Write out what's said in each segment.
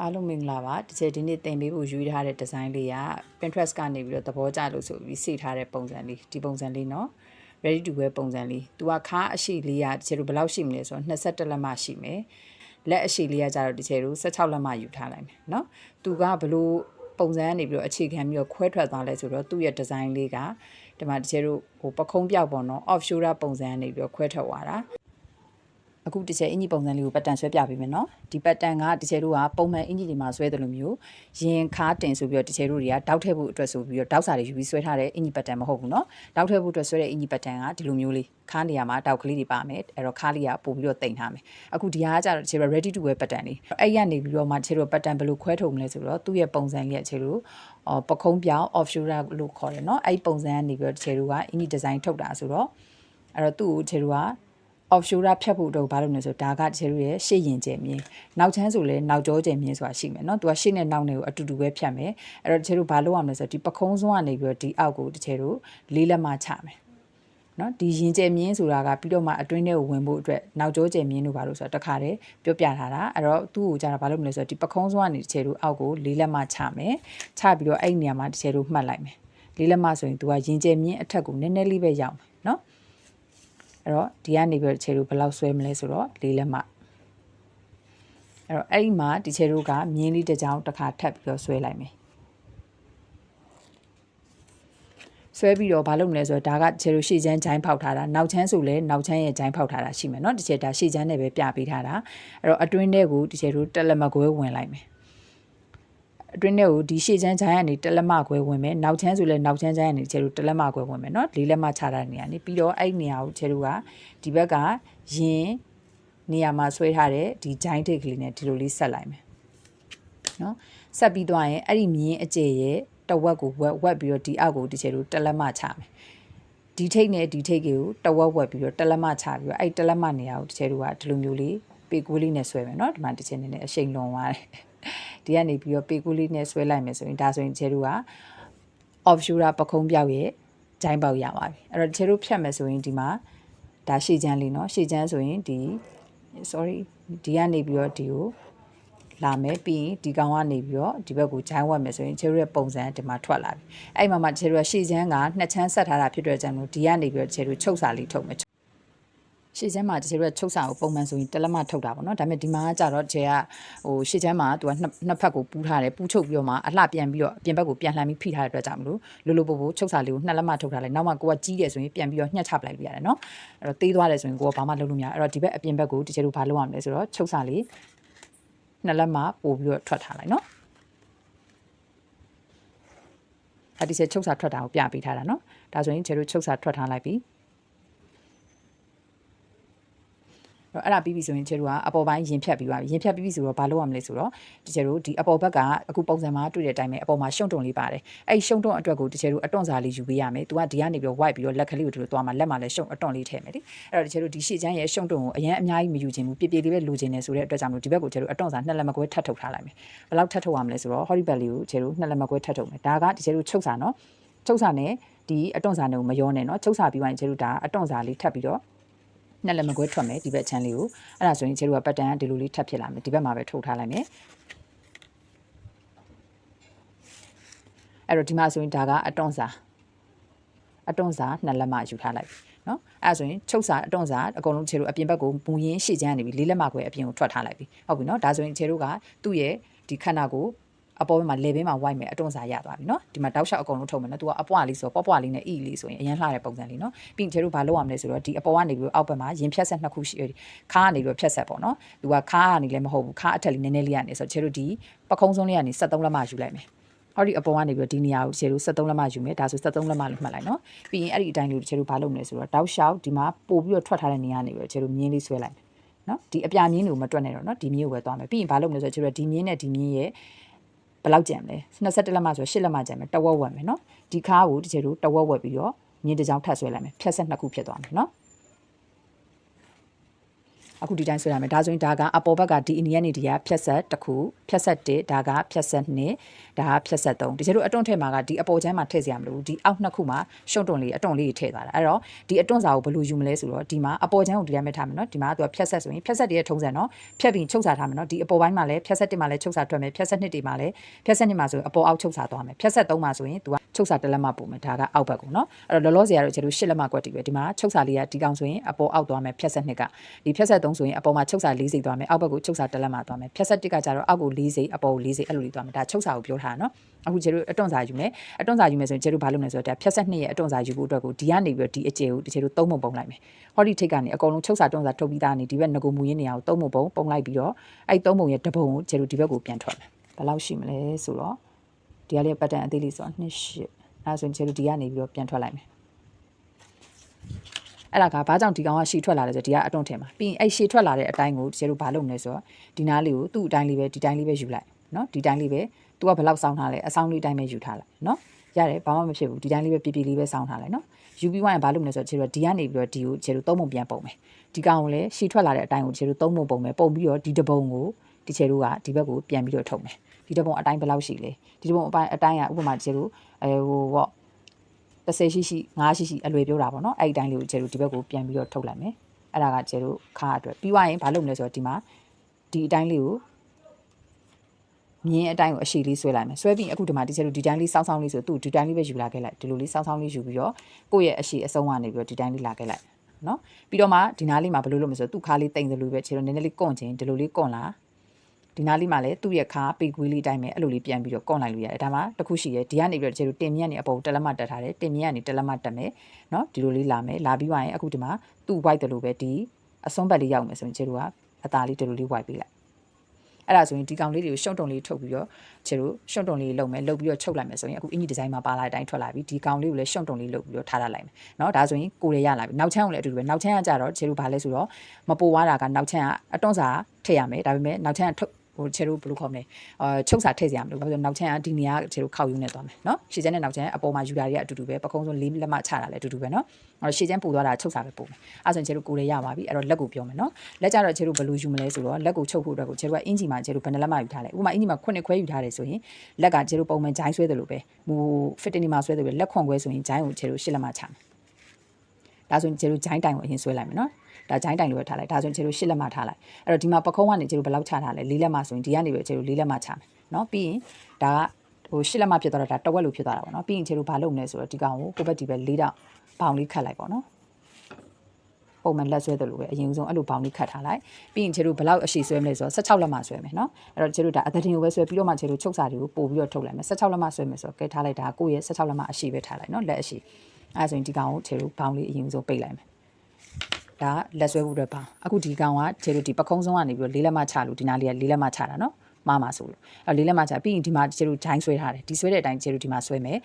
အားလုံးမင်္ဂလာပါဒီချက်ဒီနေ့သင်ပေးဖို့ရွေးထားတဲ့ design လေးက Pinterest ကနေပြီးတော့သဘောကျလို့ဆိုပြီးစေထားတဲ့ပုံစံလေးဒီပုံစံလေးเนาะ ready to wear ပုံစံလေးသူကခါအရှိလေးကဒီချက်တို့ဘယ်လောက်ရှိမလဲဆိုတော့21လက်မှရှိမယ်လက်အရှိလေးကကြတော့ဒီချက်တို့16လက်မှယူထားလိုက်မယ်เนาะသူကဘလို့ပုံစံကနေပြီးတော့အခြေခံပြီးတော့ခွဲထွက်သွားလဲဆိုတော့သူ့ရဲ့ design လေးကဒီမှာဒီချက်တို့ဟိုပခုံးပြောက်ပေါ့เนาะ off shoulder ပုံစံကနေပြီးတော့ခွဲထွက်သွားတာအခုတစ်ချက်အင်ကြီးပုံစံလေးကိုပတ်တန်ဆွဲပြပေးမယ်နော်ဒီပတ်တန်ကတစ်ချက်တို့ကပုံမှန်အင်ကြီးတွေမှာဆွဲတယ်လို့မျိုးရင်ခါတင်ဆိုပြီးတော့တစ်ချက်တို့တွေကတောက်ထည့်ဖို့အတွက်ဆိုပြီးတော့တောက်စာတွေယူပြီးဆွဲထားတဲ့အင်ကြီးပတ်တန်မဟုတ်ဘူးနော်တောက်ထည့်ဖို့အတွက်ဆွဲတဲ့အင်ကြီးပတ်တန်ကဒီလိုမျိုးလေးခါနေရာမှာတောက်ကလေးတွေပါမယ်အဲ့တော့ခါလေးကပို့ပြီးတော့တင်ထားမယ်အခုဒီဟာကကြတော့တစ်ချက် ready to wear ပတ်တန်လေးအဲ့ရနေပြီးတော့မှတစ်ချက်တို့ပတ်တန်ဘယ်လိုခွဲထုတ်မလဲဆိုတော့သူ့ရဲ့ပုံစံလေးကတစ်ချက်တို့ပခုံးပြောင်း off shoulder လို့ခေါ်တယ်နော်အဲ့ပုံစံကနေပြီးတော့တစ်ချက်တို့ကအင်ကြီး design ထုတ်တာဆိုတော့အဲ့တော့သူ့ကိုတစ်ချက်တို့ကoff shoulder ဖြတ်ဖို့တော့ဘာလို့လဲဆိုတော့ဒါကတချို့ရဲ့ရှေ့ရင်ကျယ်မြင်နောက်ချမ်းဆိုလဲနောက်ကျောကျယ်မြင်ဆိုတာရှိမယ်เนาะသူကရှေ့နဲ့နောက်နဲ့ကိုအတူတူပဲဖြတ်မယ်အဲ့တော့တချို့ဘာလုပ်ရမလဲဆိုတော့ဒီပခုံးစွန်းကနေပြီးတော့ဒီအောက်ကိုတချို့လေးလက်မှချမယ်เนาะဒီရင်ကျယ်မြင်ဆိုတာကပြီးတော့မှအတွင်းထဲကိုဝင်ဖို့အတွက်နောက်ကျောကျယ်မြင်လို့ဘာလို့ဆိုတော့တခါတည်းပြောပြထားတာအဲ့တော့သူ့ကိုကြာတာဘာလို့မလဲဆိုတော့ဒီပခုံးစွန်းကနေတချို့အောက်ကိုလေးလက်မှချမယ်ချပြီးတော့အဲ့ဒီနေရာမှာတချို့မှတ်လိုက်မယ်လေးလက်မှဆိုရင်သူကရင်ကျယ်မြင်အထက်ကိုနည်းနည်းလေးပဲရောက်မယ်เนาะအဲ့တော့ဒီကနေပြီးတော့ခြေတို့ဘယ်လောက်ဆွဲမလဲဆိုတော့လေးလက်မအဲ့တော့အဲ့ဒီမှာဒီခြေတို့ကမြင်းလေးတစ်ကြောင်တစ်ခါထပ်ပြီးတော့ဆွဲလိုက်မယ်ဆွဲပြီးတော့ဘာလုပ်မလဲဆိုတော့ဒါကခြေတို့ရှေ့ချမ်းဂျိုင်းဖောက်ထားတာနောက်ချမ်းဆိုလဲနောက်ချမ်းရဲ့ဂျိုင်းဖောက်ထားတာရှိမယ်เนาะဒီခြေဒါရှေ့ချမ်းနဲ့ပဲပြပေးထားတာအဲ့တော့အတွင်းထဲကိုဒီခြေတို့တက်လက်မကွဲဝင်လိုက်မယ်အတွင်းထဲကိုဒီရှေ့ချမ်းဂျိုင်းကနေတက်လက်မကွဲဝင်မယ်နောက်ချမ်းဆိုလဲနောက်ချမ်းဂျိုင်းကနေခြေတို့တက်လက်မကွဲဝင်မယ်เนาะလေးလက်မချတာနေရာနေပြီးတော့အဲ့ဒီနေရာကိုခြေတို့ကဒီဘက်ကရင်နေရာမှာဆွဲထားတဲ့ဒီဂျိုင်းထိတ်ကလေးနဲ့ဒီလိုလေးဆက်လိုက်မယ်เนาะဆက်ပြီးသွားရင်အဲ့ဒီမြင်းအကျယ်ရဲ့တဝက်ကိုဝက်ပြီးတော့ဒီအောက်ကိုဒီခြေတို့တက်လက်မချမယ်ဒီထိတ်နဲ့ဒီထိတ်ကိုတဝက်ဝက်ပြီးတော့တက်လက်မချပြီးတော့အဲ့တက်လက်မနေရာကိုဒီခြေတို့ကဒီလိုမျိုးလေးပေကွေးလေးနဲ့ဆွဲမယ်เนาะဒီမှာဒီခြေနေနဲ့အရှိန်လွန်သွားတယ်ဒီကနေပြီးတော့ပေကူးလေးနဲ့ဆွဲလိုက်မယ်ဆိုရင်ဒါဆိုရင်ခြေတို့က off shoulder ပခုံးပြောက်ရဲ့ဂျိုင်းပေါက်ရပါပြီအဲ့တော့ခြေတို့ဖြတ်မယ်ဆိုရင်ဒီမှာဒါရှေ့ချမ်းလေးเนาะရှေ့ချမ်းဆိုရင်ဒီ sorry ဒီကနေပြီးတော့ဒီကိုလာမယ်ပြီးရင်ဒီကောင်ကနေပြီးတော့ဒီဘက်ကိုဂျိုင်းဝတ်မယ်ဆိုရင်ခြေတို့ရဲ့ပုံစံဒီမှာထွက်လာပြီအဲ့မှာမှခြေတို့ကရှေ့ချမ်းကနှစ်ချမ်းဆက်ထားတာဖြစ်တဲ့ကြောင့်မို့ဒီကနေပြီးတော့ခြေတို့ချုပ်စာလေးထုတ်မယ်ရှေ့ချမ်းမှာတချို့ကချုပ်စာကိုပုံမှန်ဆိုရင်တက်လက်မထုတ်တာပေါ့နော်ဒါပေမဲ့ဒီမှာကကြတော့ခြေကဟိုရှေ့ချမ်းမှာသူကနှစ်ဖက်ကိုပူးထားတယ်ပူးချုပ်ပြီးတော့မှအလှပြန်ပြီးတော့အပြင်ဘက်ကိုပြန်လှန်ပြီးဖိထားတဲ့အတွက်ကြောင့်မလို့လိုလိုပို့ပို့ချုပ်စာလေးကိုနှစ်လက်မထုတ်ထားလိုက်နောက်မှကိုကကြီးတယ်ဆိုရင်ပြန်ပြီးတော့ညှက်ချပလိုက်လို့ရတယ်နော်အဲ့တော့သေးသွားတယ်ဆိုရင်ကိုကဘာမှလုပ်လို့မရအဲ့တော့ဒီဘက်အပြင်ဘက်ကိုတချို့တို့ဘာလုပ်ရမလဲဆိုတော့ချုပ်စာလေးနှစ်လက်မပို့ပြီးတော့ထွက်ထားလိုက်နော်အဲ့ဒီချုပ်စာထွက်တာကိုပြပေးထားတာနော်ဒါဆိုရင်ခြေတို့ချုပ်စာထွက်ထားလိုက်ပြီအဲ့ဒါပြီးပြီဆိုရင်ခြေတို့ကအပေါ်ပိုင်းရင်ဖြတ်ပြီးပါပြီရင်ဖြတ်ပြီးပြီဆိုတော့ဘာလုပ်ရမလဲဆိုတော့ဒီခြေတို့ဒီအပေါ်ဘက်ကအခုပုံစံမှာတွေ့တဲ့အတိုင်းပဲအပေါ်မှာရှုံ့တုံလေးပါတယ်အဲ့ရှုံ့တုံအတွက်ကိုဒီခြေတို့အတွန့်စာလေးယူပေးရမယ်သူကဒီကနေပြီး white ပြီးတော့လက်ကလေးကိုဒီလိုသွားမှာလက်မှာလည်းရှုံ့အတွန့်လေးထည့်မယ်လေအဲ့တော့ဒီခြေတို့ဒီရှေ့ချမ်းရဲ့ရှုံ့တုံကိုအရင်အများကြီးမယူခြင်းဘူးပြပြလေးပဲလိုချင်နေဆိုတဲ့အတွက်ကြောင့်မလို့ဒီဘက်ကိုခြေတို့အတွန့်စာနှစ်လက်မကွဲထပ်ထုတ်ထားလိုက်မယ်ဘယ်လောက်ထပ်ထုတ်ရမလဲဆိုတော့ hori bell လေးကိုခြေတို့နှစ်လက်မကွဲထပ်ထုတ်မယ်ဒါကဒီခြေတို့ချုပ်စာနော်ချုပ်စာနဲ့ဒီအတွန့်စာနဲ့ကိုမရောနဲ့နော်ချုပ်စာပြီးရင်ခြေတို့ဒါအတွန့်စာလေးထပ်ပြီးတော့နှစ်လက်မကွဲထွက်မယ်ဒီဘက်ချမ်းလေးကိုအဲ့ဒါဆိုရင်ခြေတို့ကပတ်တန်ကဒီလိုလေးထပ်ဖြစ်လာမယ်ဒီဘက်မှာပဲထုတ်ထားလိုက်မယ်အဲ့တော့ဒီမှာဆိုရင်ဒါကအတွန့်စာနှစ်လက်မယူထားလိုက်နော်အဲ့ဒါဆိုရင်ချုပ်စာအတွန့်စာအကုန်လုံးခြေတို့အပြင်ဘက်ကိုမူရင်းရှေ့ချမ်းနေပြီလေးလက်မကွဲအပြင်ကိုထွက်ထားလိုက်ပြီဟုတ်ပြီနော်ဒါဆိုရင်ခြေတို့ကသူ့ရဲ့ဒီခန္ဓာကိုအပေါ်ဘက်မှာလေဘင်းမှာဝိုက်မယ်အတွန့်စာရသွားပြီเนาะဒီမှာတောက်လျှောက်အကုန်လုံးထုတ်မယ်เนาะသူကအပွားလေးဆိုပွားလေးနဲ့အီလေးဆိုရင်အရင်လှတဲ့ပုံစံလေးเนาะပြီးရင်ကျတို့ဘာလုပ်ရမလဲဆိုတော့ဒီအပေါ်ကနေပြီးအောက်ဘက်မှာရင်ဖြတ်ဆက်နှစ်ခုရှိတယ်ခါကနေပြီးဖြတ်ဆက်ပေါ့เนาะသူကခါကနေလည်းမဟုတ်ဘူးခါအထက်လေးနည်းနည်းလေးကနေဆိုတော့ကျတို့ဒီပခုံးစုံးလေးကနေ73လက်မယူလိုက်မယ်ဟောဒီအပေါ်ကနေပြီးဒီနေရာကိုကျတို့73လက်မယူမယ်ဒါဆို73လက်မလို့မှတ်လိုက်เนาะပြီးရင်အဲ့ဒီအတိုင်းလေးကျတို့ဘာလုပ်မလဲဆိုတော့တောက်လျှောက်ဒီမှာပို့ပြီးတော့ထွက်ထားတဲ့နေရာနေပြီးကျတို့မြင်းလေးဆွဲလိုက်မယ်เนาะဒီအပြာမြင်းတွေကိုမတွက်နဲ့တော့เนาะဒီမြင်းကိုပဲသွားမယ်ပြီးရင်ဘာလုပ်မလဲဆိုတော့ကျတို့ဒီမြင်းနဲ့ဒီမြင်းရဲ့ဘယ်လောက်ကြံမလဲ21လက်မဆို8လက်မကြံမယ်တဝက်ဝက်မယ်เนาะဒီခါကိုတချို့တဝက်ဝက်ပြီးတော့မြင်းတစ်ကြောင်ထပ်ဆွဲလိုက်မယ်ဖြတ်ဆက်နှစ်ခုဖြစ်သွားမယ်เนาะ အခုဒီတိုင်းဆွဲရမယ်ဒါဆိုရင်ဒါကအပေါ်ဘက်ကဒီအနီကနေဒီကဖြတ်ဆက်တစ်ခုဖြတ်ဆက်1ဒါကဖြတ်ဆက်2ဒါကဖြတ်ဆက်3ဒီကျတို့အတွန့်ထည့်မှာကဒီအပေါ်ချမ်းမှာထည့်စရာမလိုဘူးဒီအောက်နှစ်ခုမှာရှုံ့တွန့်လေးအတွန့်လေးထည့်သွားတာအဲ့တော့ဒီအတွန့်စာကိုဘယ်လိုယူမလဲဆိုတော့ဒီမှာအပေါ်ချမ်းကိုဒီတိုင်းပဲထားမယ်နော်ဒီမှာကသူကဖြတ်ဆက်ဆိုရင်ဖြတ်ဆက်ရဲ့ထုံးစံနော်ဖြတ်ပြီးချုပ်စာထားမယ်နော်ဒီအပေါ်ပိုင်းမှာလည်းဖြတ်ဆက်1မှာလည်းချုပ်စာထွက်မယ်ဖြတ်ဆက်2တွေမှာလည်းဖြတ်ဆက်2မှာဆိုရင်အပေါ်အောက်ချုပ်စာသွားမယ်ဖြတ်ဆက်3မှာဆိုရင်သူကချုပ်စာတစ်လက်မှပို့မယ်ဒါကအောက်ဘက်ကိုနော်အဲ့တော့လောလောဆယ်ကတော့ကျတို့8လက်မှကွက်တီပဲဒီမှာချုပ်စာလေးကဒီကောင်ဆိုရင်အပေါ်အောက်သွားမယ်ဖြတ်ဆက်2ကဒီဖြတ်ဆက်3ဆိုရင်အပေါ်မှာချုပ်စာ4စိတ်သွားမယ်အောက်ဘက်ကိုချုပ်စာတစ်လက်မှသွားမယ်ဖြတ်ဆက်1ကကျတော့အောက်ကို4စိတ်အပေါ်ကို4စိတ်အဲ့လိုလေးသွားမယ်ဒါချုပ်စာကိုပြောထားတာနော်အခုကျတို့အတွန့်စာယူမယ်အတွန့်စာယူမယ်ဆိုရင်ကျတို့ဘာလုပ်လဲဆိုတော့ဒါဖြတ်ဆက်2ရဲ့အတွန့်စာယူဖို့အတွက်ကိုဒီကနေပြီးတော့ဒီအကျယ်ကိုကျတို့3ပုံလိုက်မယ်ဟောဒီထိတ်ကနေအကုန်လုံးချုပ်စာတွန့်စာထုတ်ပြီးသားနေဒီဘက်ငကိုမူရင်းနေရာကို3ပုံလိုက်ပြီးတော့အဲ့3ပုံရဲ့တစ်ပုံကိုကျတို့ဒီဘက်ကိုပြန်ထွက်မယ်ဘယ်လောက်ရှိမလဲဆိုတော့ဒီကလေးပတ်တန်အသေးလေးဆိုတော့2 8အဲ့ဆိုရင်ကျတို့ဒီကနေပြီးတော့ပြန်ထွက်လိုက်မယ်အဲ့ဒါကဘာကြောင့်ဒီကောင်ကရှည်ထွက်လာလဲဆိုတော့ဒီကအတွန့်ထင်မှာပြီးရင်အဲ့ရှည်ထွက်လာတဲ့အတိုင်းကိုကျတို့ဘာလုပ်မလဲဆိုတော့ဒီနားလေးကိုသူ့အတိုင်းလေးပဲဒီတိုင်းလေးပဲယူလိုက်နော်ဒီတိုင်းလေးပဲသူကဘယ်လောက်စောင်းထားလဲအဆောင်လေးအတိုင်းပဲယူထားလိုက်နော်ရတယ်ဘာမှမဖြစ်ဘူးဒီတိုင်းလေးပဲပြပြလေးပဲစောင်းထားလိုက်နော်ယူပြီးသွားရင်ဘာလုပ်မလဲဆိုတော့ကျတို့ဒီကနေပြီးတော့ဒီကိုကျတို့3ပုံပြန်ပုံမယ်ဒီကောင်ကိုလည်းရှည်ထွက်လာတဲ့အတိုင်းကိုကျတို့3ပုံပုံမယ်ပုံပြီးတော့ဒီတပုံကိုဒီကျတို့ကဒီဘက်ကိုပြန်ပြီးတော့ထုတ်မယ်ဒီတပုံအတိုင်းဘယ်လောက်ရှိလဲဒီတပုံအတိုင်းကဥပမာကျတို့ဟိုပေါ့30ရှိ5ရှိအလွယ်ပြောတာပေါ့နော်အဲ့ဒီတိုင်းလေးကိုကျတို့ဒီဘက်ကိုပြန်ပြီးတော့ထုတ်လိုက်မယ်အဲ့ဒါကကျတို့ခါအတွက်ပြီးသွားရင်ဘာလုပ်မလဲဆိုတော့ဒီမှာဒီအတိုင်းလေးကိုမြင်းအတိုင်းကိုအရှိလေးဆွဲလိုက်မယ်ဆွဲပြီးအခုဒီမှာဒီကျတို့ဒီတိုင်းလေးစောင်းစောင်းလေးဆိုသူ့ဒီတိုင်းလေးပဲယူလာခဲ့လိုက်ဒီလိုလေးစောင်းစောင်းလေးယူပြီးတော့ကိုယ့်ရဲ့အရှိအဆုံးကနေပြီးတော့ဒီတိုင်းလေးလာခဲ့လိုက်နော်ပြီးတော့မှဒီနားလေးမှာဘယ်လိုလုပ်မလဲဆိုတော့သူ့ခါလေးတိမ်သလိုပဲကျတို့နည်းနည်းလေးကွန့်ခြင်းဒီလိုလေးကွန့်လာဒီနားလေးမှာလည်းသူ့ရဲ့ခါပေကွေးလေးတိုင်းပဲအဲ့လိုလေးပြန်ပြီးတော့ကွန့်လိုက်လို့ရတယ်ဒါမှတစ်ခုရှိရဲဒီကနေပြီးတော့ကျတို့တင်မြက်နေအပေါ်တက်လက်မတက်ထားတယ်တင်မြက်ကနေတက်လက်မတက်မယ်နော်ဒီလိုလေးလာမယ်လာပြီးသွားရင်အခုဒီမှာသူ့ white တယ်လို့ပဲဒီအစွန်းဘက်လေးရောက်မယ်ဆိုရင်ကျတို့ကအသားလေးဒီလိုလေး white ပေးလိုက်အဲ့ဒါဆိုရင်ဒီကောင်လေးတွေကိုရှုံ့တုံလေးထုတ်ပြီးတော့ကျတို့ရှုံ့တုံလေးလုပ်မယ်လုပ်ပြီးတော့ချုပ်လိုက်မယ်ဆိုရင်အခုအင်ဂျီဒီဇိုင်းမှာပါလာတဲ့အတိုင်းထွက်လာပြီဒီကောင်လေးကိုလည်းရှုံ့တုံလေးလုပ်ပြီးတော့ထားလိုက်မယ်เนาะဒါဆိုရင်ကိုယ်ရရလာပြီနောက်ချမ်းကိုလည်းအတူတူပဲနောက်ချမ်းကကြတော့ကျတို့ဘာလဲဆိုတော့မပိုသွားတာကနောက်ချမ်းကအတွန့်စာထည့်ရမယ်ဒါပေမဲ့နောက်ချမ်းကထုတ်ဟိုကျတို့ဘယ်လိုခေါ်မလဲချုပ်စာထည့်စရာမလိုဘာလို့နောက်ချမ်းကဒီနေရာကျတို့ခောက်ယူနေသွားမယ်เนาะရှေ့ချမ်းနဲ့နောက်ချမ်းအပေါ်မှာယူတာတွေကအတူတူပဲပကုံးစုံ၄လက်မချတာလည်းအတူတူပဲเนาะအဲ့တော့ရှေ့ချမ်းပူသွားတာချုပ်စာပဲပို့မယ်အဲ့ဆိုရင်ကျတို့ကိုယ်ရရပါပြီအဲ့တော့လက်ကိုပြောမယ်เนาะလက်ကြတော့ကျတို့ဘယ်လိုယူမလဲဆိုတော့လက်ကိုချုပ်ဖို့အတွက်ကိုကျတို့ကအင်ဂျီမှာကျတို့ဘယ်နှလက်မယူထားလဲဥပမာအင်ဂျီမှာ9ခွဲယူထားတယ်ဆိုရင်လက်ကကျတို့ပုံမှန်ဂျိုင်းဆွဲတယ်လို့ပဲဟို fitting မှာဆွဲတယ်ပဲလက်ခွန်ခွဲဆိုရင်ဂျိုင်းကိုကျတို့8လက်မချမယ်ဒါဆိုရင်ကျတို့ဂျိုင်းတိုင်ကိုအရင်ဆွဲလိုက်မယ်เนาะဒါဂျိုင်းတိုင်လိုပဲထားလိုက်ဒါဆိုရင်ကျတို့8လက်မထားလိုက်အဲ့တော့ဒီမှာပကုံးကနေကျတို့ဘယ်လောက်ချထားလဲ4လက်မဆိုရင်ဒီကနေပဲကျတို့4လက်မချမယ်เนาะပြီးရင်ဒါကဟို8လက်မဖြစ်သွားတော့ဒါတဝက်လိုဖြစ်သွားတာပေါ့เนาะပြီးရင်ကျတို့ဘာလုပ်မလဲဆိုတော့ဒီကောင်ကိုကိုဘက်ဒီပဲ4တောင်ပေါင်လေးခတ်လိုက်ပေါ့เนาะပုံမှန်လက်ဆွဲတယ်လို့ပဲအရင်ဆုံးအဲ့လိုပေါင်လေးခတ်ထားလိုက်ပြီးရင်ကျတို့ဘယ်လောက်အရှိဆွဲမလဲဆိုတော့16လက်မဆွဲမယ်เนาะအဲ့တော့ကျတို့ဒါအသတင်ကိုပဲဆွဲပြီးတော့မှကျတို့ချုပ်စာတွေကိုပို့ပြီးတော့ထုတ်လိုက်မယ်16လက်မဆွဲမယ်ဆိုတော့ကဲထားလိုက်တာကိုယ့်ရဲ့16လက်မအရှိပဲထားလိုက်เนาะလက်အရှိအဲ့ဆိုရင်ဒီကောင်ကိုကျတို့ပေါင်လေးအရင်ဆုံးပိတ်လိုက်မယ်ဒါလက်ဆွဲဖို့အတွက်ပါအခုဒီကောင်ကကျတို့ဒီပခုံးဆုံးကနေပြီးတော့4လက်မချလို့ဒီနားလေးက4လက်မချတာเนาะမှာဆိုလို့အဲ့4လက်မချပြီးရင်ဒီမှာကျတို့ဂျိုင်းဆွဲထားတယ်ဒီဆွဲတဲ့အတိုင်းကျတို့ဒီမှာဆွဲမယ်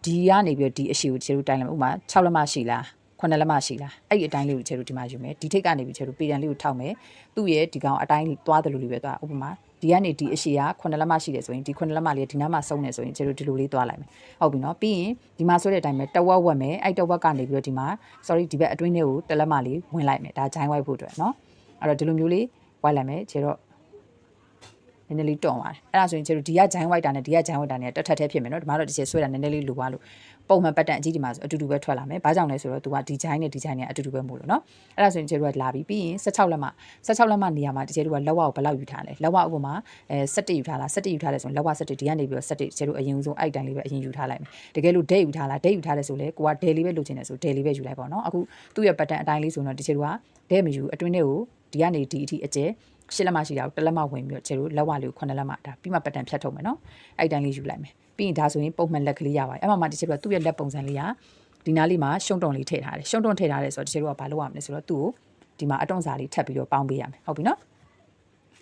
ဒီကနေပြီးတော့ဒီအရှိကိုကျတို့တိုင်းလိုက်မယ်ဥပမာ6လက်မရှိလား9လက်မရှိလားအဲ့ဒီအတိုင်းလေးကိုကျတို့ဒီမှာယူမယ်ဒီထိတ်ကနေပြီးကျတို့ပေတံလေးကိုထောက်မယ်သူ့ရဲ့ဒီကောင်အတိုင်းသွားတယ်လို့လေးပဲသွားဥပမာဒီကနေဒီအရှိက9လက်မရှိတယ်ဆိုရင်ဒီ9လက်မလေးဒီနားမှာစုံနေဆိုရင်ကျတို့ဒီလိုလေးသွားလိုက်မယ်ဟုတ်ပြီနော်ပြီးရင်ဒီမှာဆွဲတဲ့အတိုင်းပဲတဝက်ဝက်မယ်အဲ့တဝက်ကနေပြီးတော့ဒီမှာ sorry ဒီဘက်အတွင်းထဲကိုတလက်မလေးဝင်လိုက်မယ်ဒါဂျိုင်းဝိုက်ဖို့အတွက်နော်အဲ့တော့ဒီလိုမျိုးလေးဝိုက်လိုက်မယ်ကျတော့နည်းနည်းလေးတွန့်သွားတယ်အဲ့ဒါဆိုရင်ကျတို့ဒီကဂျိုင်းဝိုက်တာနဲ့ဒီကဂျိုင်းဝိုက်တာနဲ့တက်ထက်ထဲဖြစ်မယ်နော်ဒီမှာတော့ဒီချက်ဆွဲတာနည်းနည်းလေးလိုသွားလို့ပုံမှန်ပတ်တန်အကြီးဒီမှာဆိုအတူတူပဲထွက်လာမယ်ဘာကြောင့်လဲဆိုတော့သူကဒီဂျိုင်းနဲ့ဒီဂျိုင်းနဲ့အတူတူပဲမို့လို့နော်အဲ့ဒါဆိုရင်ကျတို့ကလာပြီးရင်16လက်မနေရာမှာဒီကျတို့ကလက်ဝါကိုဘယ်လောက်ယူထားလဲလက်ဝါဥပမာ17ယူထားလား17ယူထားတယ်ဆိုရင်လက်ဝါ17ဒီကနေပြီးတော့17ကျတို့အရင်ဆုံးအဲ့တိုင်းလေးပဲအရင်ယူထားလိုက်မယ်တကယ်လို့ဒဲယူထားလားဒဲယူထားတယ်ဆိုလေကိုကဒဲလေးပဲလိုချင်တယ်ဆိုဒဲလေးပဲယူလိုက်ပါတော့အခုသူ့ရဲ့ပတ်တန်အတိုင်းလေးဆိုတော့ဒီကျတို့ကဒဲမယူအတွင်းထဲကိုဒီကနေဒီအထိအကျဲ8လက်မရှိတာကို1လက်မဝင်ပြီးတော့ကျတို့လက်ဝါလေးကို9လက်မဒါပြီးမှပတ်တန်ဖြတ်ထုတ်မယ်နော်အဲ့တိုင်းလေးယူလိုက်မယ်ပြီးရင်ဒါဆိုရင်ပုံမှန်လက်ကလေးရပါတယ်အဲ့မှာမှဒီကျတို့ကသူ့ရဲ့လက်ပုံစံလေးကဒီနားလေးမှာရှုံ့တုံလေးထည့်ထားတယ်ရှုံ့တုံထည့်ထားတယ်ဆိုတော့ဒီကျတို့ကဘာလုပ်ရမလဲဆိုတော့သူ့ကိုဒီမှာအတွန့်စာလေးထပ်ပြီးတော့ပေါင်းပေးရမယ်ဟုတ်ပြီနော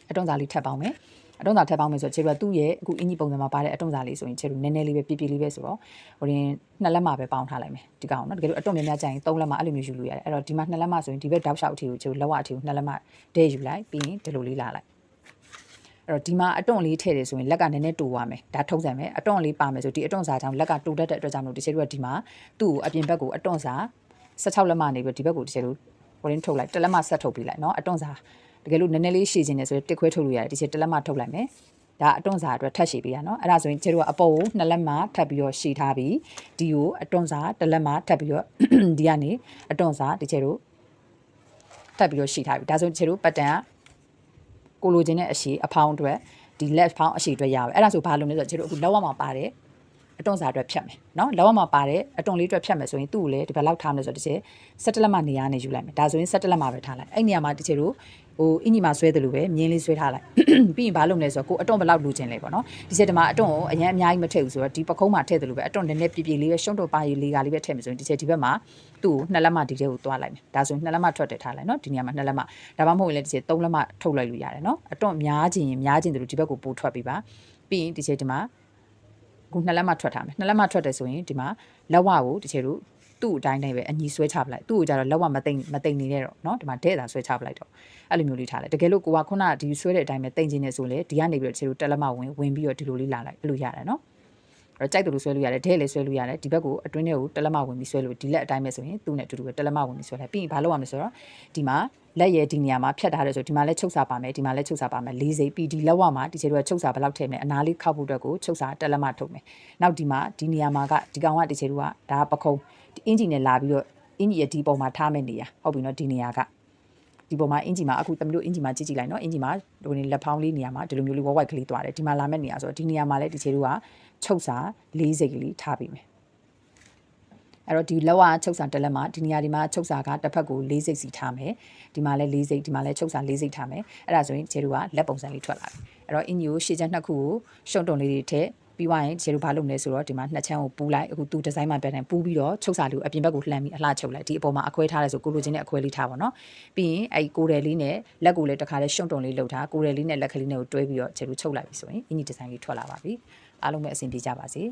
်အတွန့်စာလေးထပ်ပေါင်းမယ်အတွန့်စာထပ်ပေါင်းမယ်ဆိုတော့ကျတို့ကသူ့ရဲ့အခုအင်ဂျီပုံစံမှာပါတဲ့အတွန့်စာလေးဆိုရင်ကျတို့နည်းနည်းလေးပဲပြပြလေးပဲဆိုတော့ဟိုရင်2လက်မပဲပေါင်းထားလိုက်မယ်ဒီကောင်နော်တကယ်လို့အတွန့်များများကြရင်3လက်မအဲ့လိုမျိုးယူလို့ရတယ်အဲ့တော့ဒီမှာ2လက်မဆိုရင်ဒီဘက်တောက်လျှောက်အထီကိုကျတို့လက်ဝအထီကို2လက်မဒဲယူလိုက်ပြီးရင်ဒီလိုလေးလာလိုက်အဲ့တော့ဒီမှာအတွန့်လေးထည့်တယ်ဆိုရင်လက်ကနည်းနည်းတူသွားမယ်ဒါထုံးစံမယ်အတွန့်လေးပါမယ်ဆိုဒီအတွန့်စာကြောင့်လက်ကတူတတ်တဲ့အတွက်ကြောင့်လို့ဒီချေတို့ကဒီမှာသူ့ကိုအပြင်ဘက်ကိုအတွန့်စာ16လက်မနေပြီးဒီဘက်ကိုဒီချေတို့ ဟိုရင်းထုတ်လိုက်တစ်လက်မဆက်ထုတ်ပြီးလိုက်နော်အတွန့်စာတကယ်လို့နည်းနည်းလေးရှည်ခြင်းနေဆိုတစ်ခွဲထုတ်လို့ရတယ်ဒီချက်တစ်လက်မထုတ်လိုက်မယ်ဒါအတွန့်စာအတွက်ထပ်ရှည်ပေးရနော်အဲ့ဒါဆိုရင်ကျတို့ကအပေါ်ကို2လက်မထပ်ပြီးတော့ရှည်ထားပြီးဒီကိုအတွန့်စာတစ်လက်မထပ်ပြီးတော့ဒီကနေအတွန့်စာဒီချက်တို့ထပ်ပြီးတော့ရှည်ထားပြီဒါဆိုကျတို့ပတ်တန်ကိုလိုချင်တဲ့အရှည်အဖောင်းအတွက်ဒီ left ဖောင်းအရှည်အတွက်ရပါအဲ့ဒါဆိုဘာလို့လဲဆိုတော့ကျတို့အခုလောက်အောင်မှာပါတယ်အတွန့်စာအတွက်ဖြတ်မယ်နော်လောက်အောင်မှာပါတယ်အတွန့်လေးအတွက်ဖြတ်မယ်ဆိုရင်သူ့ကိုလည်းဒီဘက်လောက်ထားမယ်ဆိုတော့ဒီချက်17လက်မနေရာနေယူလိုက်မယ်ဒါဆိုရင်17လက်မပဲထားလိုက်အဲ့နေရာမှာဒီချက်တို့ဟိုအင်ကြီးမှာဆွဲတယ်လို့ပဲမြင်းလေးဆွဲထားလိုက်ပြီးရင်ဘာလုပ်မလဲဆိုတော့ကိုအတွန့်ဘယ်လောက်လိုချင်လဲပေါ့နော်ဒီချက်ဒီမှာအတွန့်ကိုအရင်အများကြီးမထည့်ဘူးဆိုတော့ဒီပခုံးမှာထည့်တယ်လို့ပဲအတွန့်နည်းနည်းပြပြလေးပဲရှုံးတော့ပါရီလေးကလေးပဲထည့်မယ်ဆိုရင်ဒီချက်ဒီဘက်မှာသူ့ကို2လက်မဒီထဲကိုသွားလိုက်မယ်ဒါဆိုရင်2လက်မထွက်တယ်ထားလိုက်နော်ဒီနေရာမှာ2လက်မဒါမှမဟုတ်ရင်လည်းဒီချက်3လက်မထုတ်လိုက်လို့ရတယ်နော်အတွန့်များခြင်းရင်များခြင်းတို့ဒီဘက်ကိုပို့ထွက်ပြီးပါပြီးရင်ဒီချက်ဒီမှာခု2လက်မထွက်ထားမယ်2လက်မထွက်တယ်ဆိုရင်ဒီမှာလက်ဝကိုဒီချက်တို့သူ့အတိုင်းတိုင်းပဲအညီဆွဲချပလိုက်သူ့ကိုကြတော့လက်ဝမသိမနေနဲ့တော့เนาะဒီမှာတဲ့တာဆွဲချပလိုက်တော့အဲ့လိုမျိုးလေးထားလိုက်တကယ်လို့ကိုကခုနဒီဆွဲတဲ့အတိုင်းပဲတိတ်ချင်းနေဆိုလေဒီကနေပြီးတော့ဒီလိုတက်လက်မဝင်ပြီးတော့ဒီလိုလေးလာလိုက်အဲ့လိုရတယ်เนาะအဲ့တော့ကြိုက်တယ်လို့ဆွဲလို့ရတယ်တဲ့လည်းဆွဲလို့ရတယ်ဒီဘက်ကိုအတွင်းထဲကိုတက်လက်မဝင်ပြီးဆွဲလို့ဒီလက်အတိုင်းပဲဆိုရင်သူ့နဲ့အတူတူပဲတက်လက်မဝင်ပြီးဆွဲလိုက်ပြီးရင်ဘာလုပ်ရမလဲဆိုတော့ဒီမှာလက်ရဲ့ဒီနေရာမှာဖြတ်ထားတယ်ဆိုဒီမှာလည်းချုပ်စာပါမယ်ဒီမှာလည်းချုပ်စာပါမယ်၄စိပ်ပြီးဒီလက်ဝမှာဒီချေတို့ကချုပ်စာဘယ်လောက်ထည့်မလဲအနားလေးခောက်ဖို့အတွက်ကိုချုပ်စာတက်လက်မထုတ်မယ်နောက်ဒီမှာဒီနေရာမှာကဒီကောင်ကဒီချေတို့ကဒါပခုံးဒီအင်ဂျင်နဲ့လာပြီးတော့အင်ဂျီရဲ့ဒီပုံမှာထားမယ့်နေရာဟုတ်ပြီနော်ဒီနေရာကဒီပုံမှာအင်ဂျီမှာအခုတမလို့အင်ဂျီမှာကြည့်လိုက်နော်အင်ဂျီမှာဒီလက်ဖောင်းလေးနေရာမှာဒီလိုမျိုးလေးဝိုက်ကလေးသွားတယ်ဒီမှာလာမယ့်နေရာဆိုတော့ဒီနေရာမှာလည်းဒီချေတို့ကချုပ်စာ၄စိပ်ကလေးထားပြီးမယ်အဲ့တော့ဒီလက်ဝါချုပ်စာတက်လက်မှာဒီနေရာဒီမှာချုပ်စာကတစ်ဖက်ကို၄စိပ်စီထားမယ်ဒီမှာလည်း၄စိပ်ဒီမှာလည်းချုပ်စာ၄စိပ်ထားမယ်အဲ့ဒါဆိုရင်ချေတို့ကလက်ပုံစံလေးထွက်လာပြီအဲ့တော့အင်ဂျီကိုရှေ့ချက်နှစ်ခုကိုရှုံတုံလေးတွေထည့်ပြီးသွားရင်ချေတို့ဘာလုပ်မလဲဆိုတော့ဒီမှာနှစ်ချမ်းကိုပူးလိုက်အခုသူဒီဇိုင်းမှာပြန်တယ်ပူးပြီးတော့ချုပ်စာလေးကိုအပြင်ဘက်ကိုလှမ်းပြီးအလှချုပ်လိုက်ဒီအပေါ်မှာအခွဲထားလဲဆိုကိုလိုချင်တဲ့အခွဲလေးထားပါတော့ပြီးရင်အဲ့ကိုရယ်လေးနဲ့လက်ကိုလည်းတစ်ခါလေးရှုံတုံလေးလှုပ်ထားကိုရယ်လေးနဲ့လက်ကလေးနဲ့ကိုတွဲပြီးတော့ချေတို့ချုပ်လိုက်ပြီဆိုရင်အင်ဂျီဒီဇိုင်းလေးထွက်လာပါပြီအားလုံးပဲအဆင်ပြေကြပါစေ